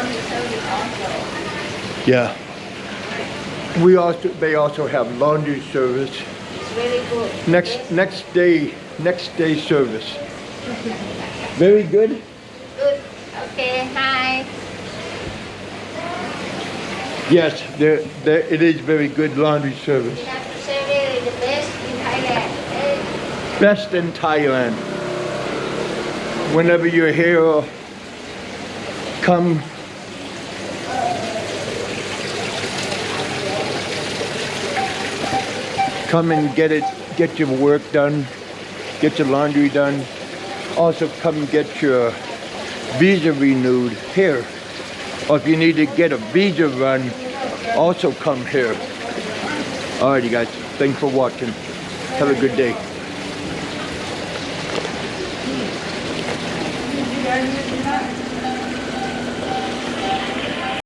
laundry service also. Yeah. They also have laundry service. It's very good. Next day service. Very good. Good. Okay, hi. Yes, it is very good laundry service. We have to say really the best in Thailand. Okay? Best in Thailand. Whenever you're here, come. Come and get your work done, get your laundry done. Also come get your visa renewed here. Or if you need to get a visa run, also come here. Alrighty guys, thanks for watching. Have a good day.